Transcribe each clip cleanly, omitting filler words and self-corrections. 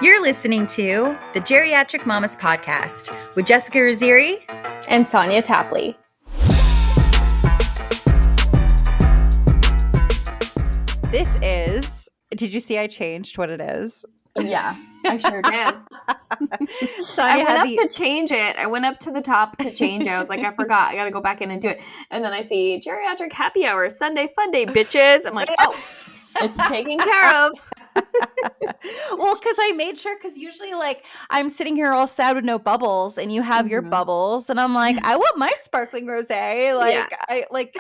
You're listening to the Geriatric Mamas Podcast with Jessica Raziri and Sonia Tapley. This is, did you see I changed what it is? Yeah, I sure did. Sonia I went up to change it. I went up to the top to change it. I was like, I forgot. I got to go back in and do it. And then I see Geriatric Happy Hour, Sunday Fun Day, bitches. I'm like, oh, it's taken care of. Well, because I made sure, because usually like I'm sitting here all sad with no bubbles and you have your bubbles and I'm like, I want my sparkling rosé.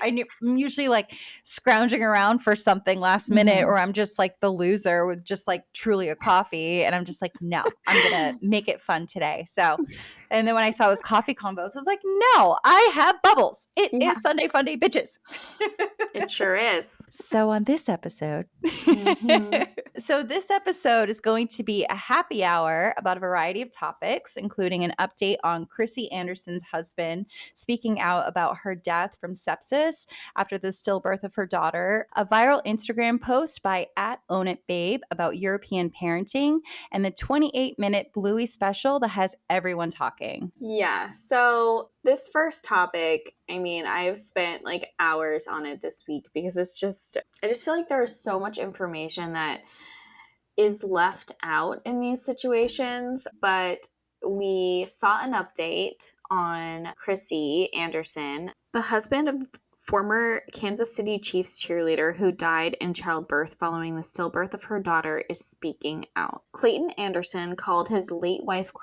I'm usually like scrounging around for something last minute, or I'm just like the loser with just like truly a coffee. And I'm just like, no, I'm going to make it fun today. So, and then when I saw it was coffee combos, I was like, no, I have bubbles. It is Sunday Fun Day, bitches. It sure is. So on this episode, So this episode is going to be a happy hour about a variety of topics, including an update on Chrissy Anderson's husband speaking out about her death from sepsis after the stillbirth of her daughter, a viral Instagram post by @OwnItBabe about European parenting, and the 28-minute Bluey special that has everyone talking. Yeah, so this first topic, I mean, I've spent like hours on it this week because I just feel like there is so much information that is left out in these situations, but we saw an update on Chrissy Anderson, the husband of former Kansas City Chiefs cheerleader who died in childbirth following the stillbirth of her daughter, is speaking out. Clayton Anderson called his late wife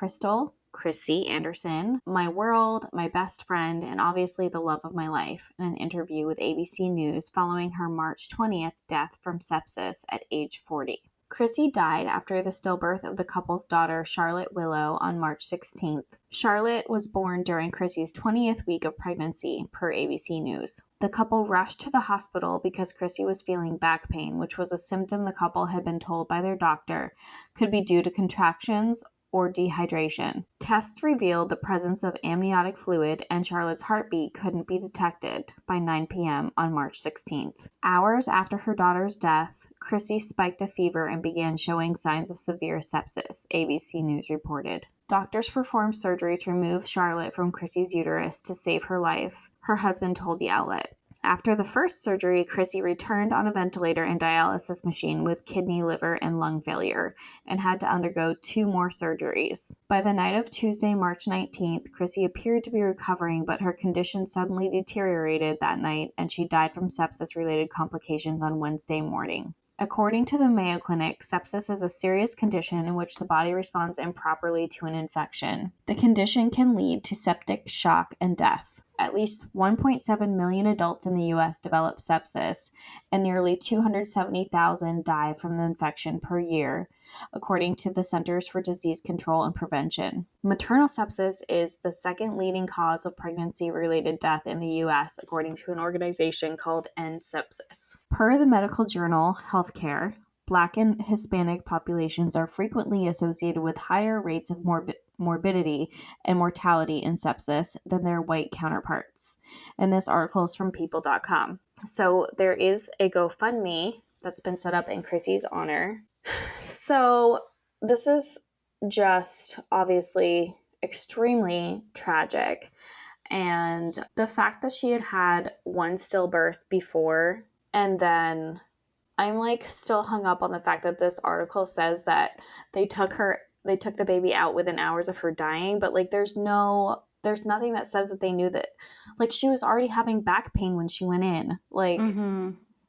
Chrissy Anderson, my world, my best friend, and obviously the love of my life, in an interview with ABC News following her March 20th death from sepsis at age 40. Chrissy died after the stillbirth of the couple's daughter, Charlotte Willow, on March 16th. Charlotte was born during Chrissy's 20th week of pregnancy, per ABC News. The couple rushed to the hospital because Chrissy was feeling back pain, which was a symptom the couple had been told by their doctor could be due to contractions or dehydration. Tests revealed the presence of amniotic fluid, and Charlotte's heartbeat couldn't be detected by 9 p.m. on March 16th. Hours after her daughter's death, Chrissy spiked a fever and began showing signs of severe sepsis, ABC News reported. Doctors performed surgery to remove Charlotte from Chrissy's uterus to save her life, her husband told the outlet. After the first surgery, Chrissy returned on a ventilator and dialysis machine with kidney, liver, and lung failure, and had to undergo 2 more surgeries. By the night of Tuesday, March 19th, Chrissy appeared to be recovering, but her condition suddenly deteriorated that night, and she died from sepsis-related complications on Wednesday morning. According to the Mayo Clinic, sepsis is a serious condition in which the body responds improperly to an infection. The condition can lead to septic shock and death. At least 1.7 million adults in the U.S. develop sepsis, and nearly 270,000 die from the infection per year, according to the Centers for Disease Control and Prevention. Maternal sepsis is the second leading cause of pregnancy-related death in the U.S., according to an organization called End Sepsis. Per the medical journal Healthcare, Black and Hispanic populations are frequently associated with higher rates of morbidity and mortality in sepsis than their white counterparts. And this article is from people.com. So there is a GoFundMe that's been set up in Chrissy's honor. So this is just obviously extremely tragic. And the fact that she had had one stillbirth before, and then I'm like still hung up on the fact that this article says that they took the baby out within hours of her dying, but like there's nothing that says that they knew that, like, she was already having back pain when she went in. Like,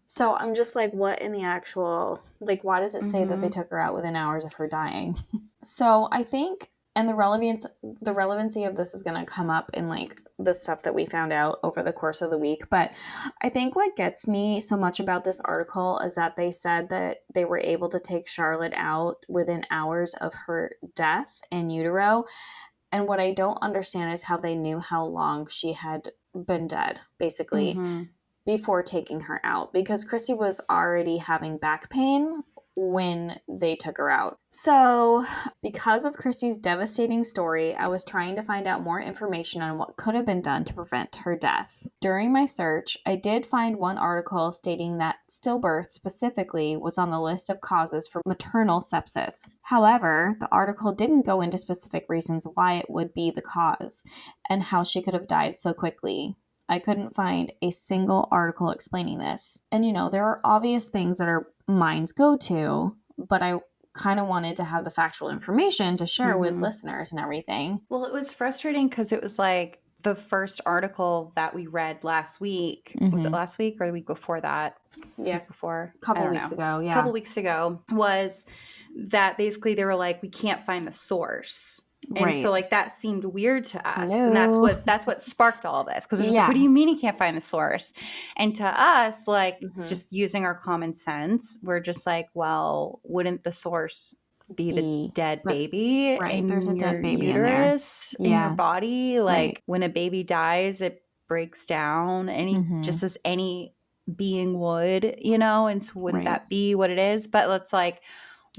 So I'm just like, what in the actual, like, why does it say that they took her out within hours of her dying? So I think, and the relevancy of this is going to come up in like the stuff that we found out over the course of the week. But I think what gets me so much about this article is that they said that they were able to take Charlotte out within hours of her death in utero. And what I don't understand is how they knew how long she had been dead, basically, before taking her out. Because Chrissy was already having back pain when they took her out. So, because of Christy's devastating story, I was trying to find out more information on what could have been done to prevent her death. During my search, I did find one article stating that stillbirth specifically was on the list of causes for maternal sepsis. However, the article didn't go into specific reasons why it would be the cause and how she could have died so quickly. I couldn't find a single article explaining this. And there are obvious things that our minds go to, but I kind of wanted to have the factual information to share with listeners and everything. Well, it was frustrating because it was like the first article that we read last week. Was it last week or the week before that? Yeah. Week before? A couple weeks ago, yeah. A couple weeks ago was that basically they were like, we can't find the source. And so like that seemed weird to us. Hello. And that's what sparked all this. Because we're just like, what do you mean you can't find the source? And to us, like just using our common sense, we're just like, well, wouldn't the source be the dead baby in There's a your dead baby uterus in your body? Like when a baby dies, it breaks down just as any being would, and so wouldn't that be what it is? But it's like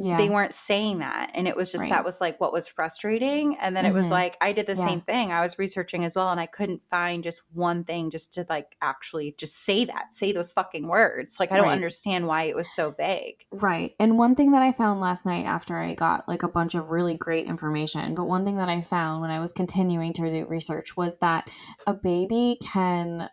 they weren't saying that, and it was just that was like what was frustrating. And then it was like I did the same thing. I was researching as well, and I couldn't find just one thing just to like actually just say those fucking words. Like I don't understand why it was so vague. Right. And one thing that I found last night after I got like a bunch of really great information, but one thing that I found when I was continuing to do research was that a baby can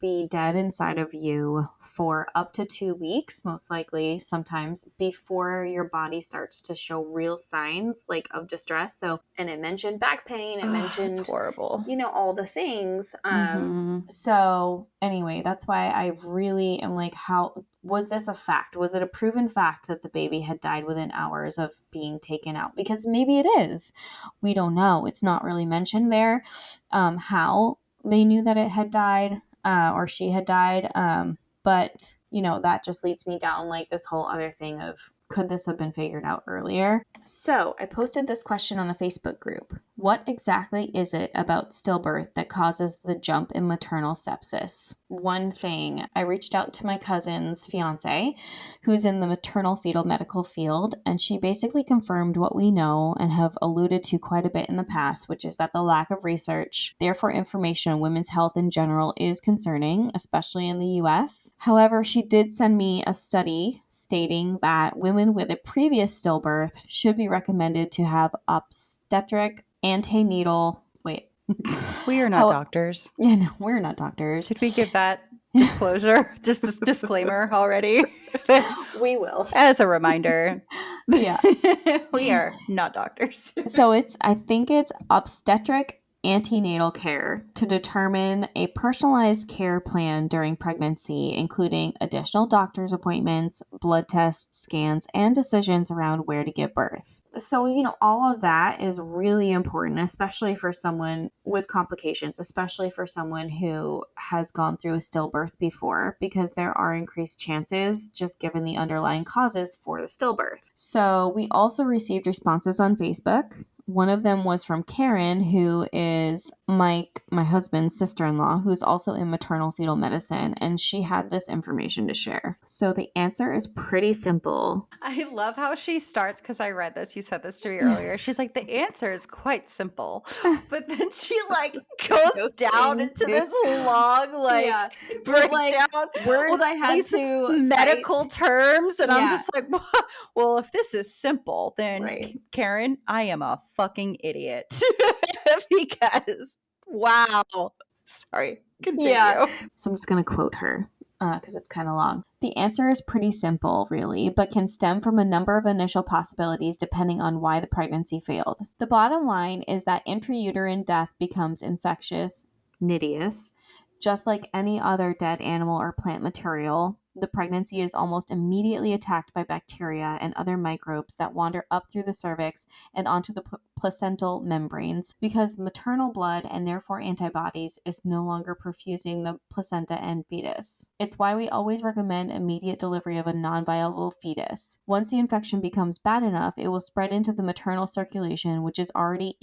be dead inside of you for up to 2 weeks, most likely sometimes, before your body starts to show real signs like of distress. So, and it mentioned back pain, it mentioned it's horrible, all the things. So anyway, that's why I really am like, how was this a fact? Was it a proven fact that the baby had died within hours of being taken out? Because maybe it is. We don't know. It's not really mentioned there how they knew that it had died. Or she had died. But, that just leads me down like this whole other thing of, could this have been figured out earlier? So I posted this question on the Facebook group. What exactly is it about stillbirth that causes the jump in maternal sepsis? One thing, I reached out to my cousin's fiance, who's in the maternal fetal medical field, and she basically confirmed what we know and have alluded to quite a bit in the past, which is that the lack of research, therefore information on women's health in general, is concerning, especially in the US. However, she did send me a study stating that women with a previous stillbirth should be recommended to have obstetric antenatal. Wait. We are not doctors. Yeah, no, we're not doctors. Should we give that disclosure, just this disclaimer already? We will. As a reminder. Yeah. We are not doctors. So I think it's obstetric antenatal care to determine a personalized care plan during pregnancy, including additional doctor's appointments, blood tests, scans, and decisions around where to give birth. So, all of that is really important, especially for someone with complications, especially for someone who has gone through a stillbirth before, because there are increased chances just given the underlying causes for the stillbirth. So we also received responses on Facebook. One of them was from Karen, who is my husband's sister-in-law, who's also in maternal fetal medicine, and she had this information to share. So the answer is pretty simple. I love how she starts, because I read this. You said this to me earlier. She's like, the answer is quite simple. But then she goes down into this long breakdown. Words I had to medical cite. Terms. And I'm just like, well, if this is simple, then Karen, I am a fucking idiot. Because wow. Sorry. Continue. Yeah. So I'm just going to quote her because it's kind of long. The answer is pretty simple, really, but can stem from a number of initial possibilities depending on why the pregnancy failed. The bottom line is that intrauterine death becomes infectious, nitius, just like any other dead animal or plant material. The pregnancy is almost immediately attacked by bacteria and other microbes that wander up through the cervix and onto the placental membranes because maternal blood and therefore antibodies is no longer perfusing the placenta and fetus. It's why we always recommend immediate delivery of a non-viable fetus. Once the infection becomes bad enough, it will spread into the maternal circulation, which is already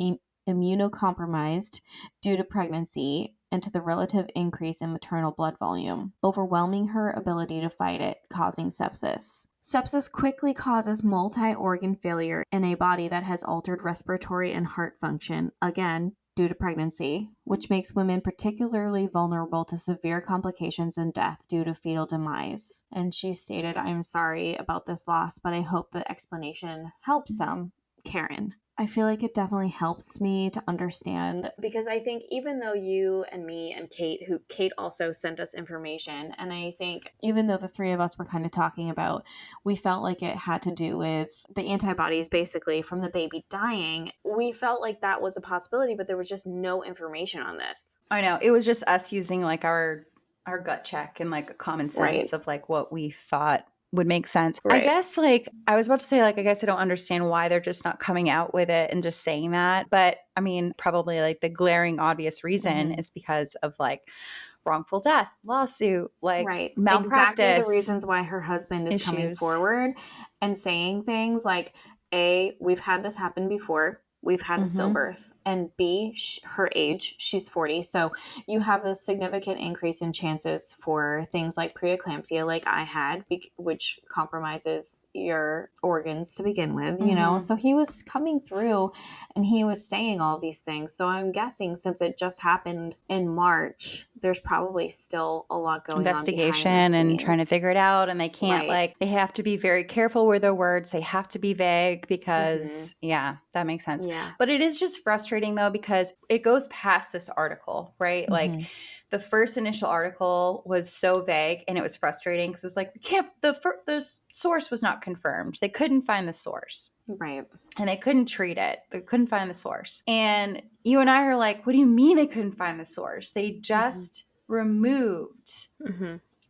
immunocompromised due to pregnancy and to the relative increase in maternal blood volume, overwhelming her ability to fight it, causing sepsis. Sepsis quickly causes multi-organ failure in a body that has altered respiratory and heart function, again, due to pregnancy, which makes women particularly vulnerable to severe complications and death due to fetal demise. And she stated, I'm sorry about this loss, but I hope the explanation helps some. Karen. I feel like it definitely helps me to understand, because I think even though you and me and Kate also sent us information, and I think even though the three of us were kind of talking about, we felt like it had to do with the antibodies basically from the baby dying, we felt like that was a possibility, but there was just no information on this. I know. It was just us using like our gut check and like a common sense of like what we thought would make sense. I guess like I was about to say, like, I guess I don't understand why they're just not coming out with it and just saying that. But I mean, probably like the glaring obvious reason is because of like wrongful death, lawsuit, like malpractice. Exactly the reasons why her husband is coming forward and saying things like, A, we've had this happen before. We've had a stillbirth. And B, her age, she's 40. So you have a significant increase in chances for things like preeclampsia, like I had, which compromises your organs to begin with, you know? So he was coming through and he was saying all these things. So I'm guessing since it just happened in March, there's probably still a lot going on. Investigation and trying to figure it out. And they can't like, they have to be very careful with their words. They have to be vague because, yeah, that makes sense. Yeah. But it is just frustrating though, because it goes past this article, right? Like the first initial article was so vague and it was frustrating because it was like, we can't, the source was not confirmed. They couldn't find the source. Right. And they couldn't treat it. They couldn't find the source. And you and I are like, what do you mean they couldn't find the source? They just removed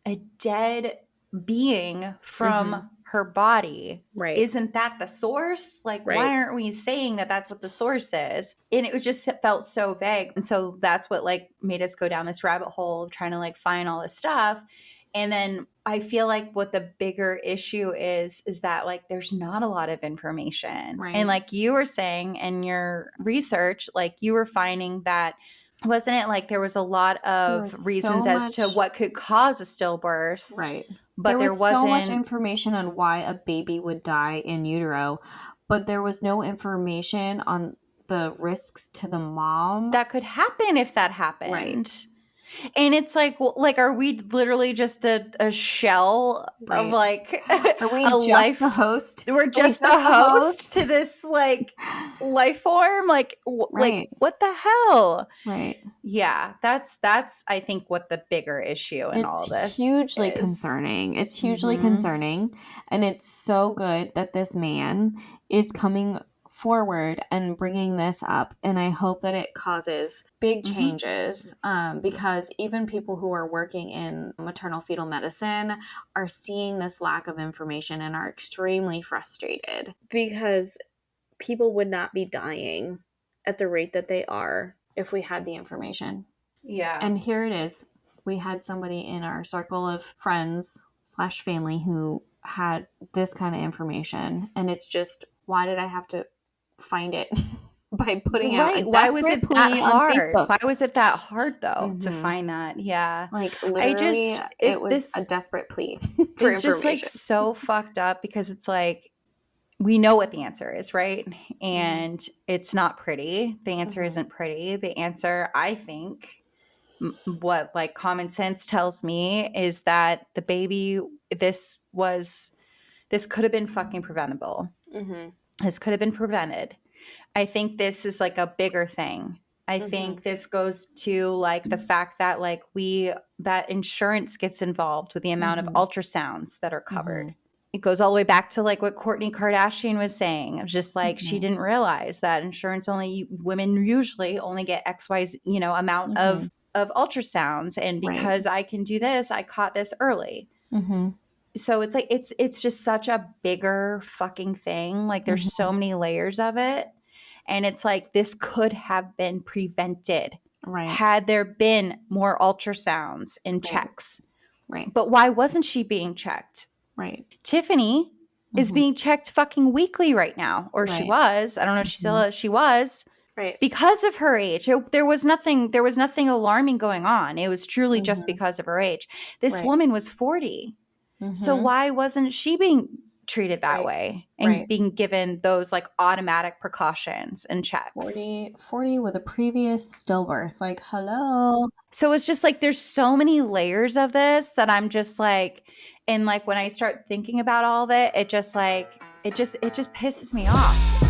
a dead being from her body. Right. Isn't that the source? Like, why aren't we saying that that's what the source is? And it just felt so vague. And so that's what like made us go down this rabbit hole of trying to like find all this stuff. And then I feel like what the bigger issue is that like there's not a lot of information. Right. And like you were saying in your research, like you were finding that, wasn't it like there was a lot of reasons as to what could cause a stillbirth? Right. But there wasn't so much information on why a baby would die in utero, but there was no information on the risks to the mom that could happen if that happened. Right. And it's like, well, like, are we literally just a shell of like are we a just life? The host? We're just a host to this like life form. Like, like what the hell? Right. Yeah, that's I think what the bigger issue in all this is. Hugely concerning. It's hugely concerning, and it's so good that this man is coming forward and bringing this up, and I hope that it causes big changes, because even people who are working in maternal fetal medicine are seeing this lack of information and are extremely frustrated because people would not be dying at the rate that they are if we had the information. Yeah. And here it is. We had somebody in our circle of friends / family who had this kind of information, and it's just, why did I have to find it by putting out a desperate why was it that hard? Why was it that hard though to Mm-hmm. find that? Yeah, like literally, it was a desperate plea for it's just like so fucked up because it's like we know what the answer is, right? And it's not pretty. The answer isn't pretty. The answer, I think, what like common sense tells me is that the baby, this could have been fucking preventable. This could have been prevented. I think this is like a bigger thing. I think this goes to like the fact that like that insurance gets involved with the amount of ultrasounds that are covered. It goes all the way back to like what Kourtney Kardashian was saying. It was just like she didn't realize that insurance women usually only get XY, amount of ultrasounds, and because I can do this, I caught this early. So it's like it's just such a bigger fucking thing. Like there's so many layers of it. And it's like this could have been prevented had there been more ultrasounds and checks. Right. But why wasn't she being checked? Right. Tiffany is being checked fucking weekly right now. Or she was. I don't know if she still is. She was. Right. Because of her age. There was nothing alarming going on. It was truly just because of her age. This woman was 40. So why wasn't she being treated that Right. way and Right. being given those like automatic precautions and checks. 40 with a previous stillbirth. Like, hello. So it's just like there's so many layers of this that I'm just like, and like when I start thinking about all of it, it just like it just pisses me off.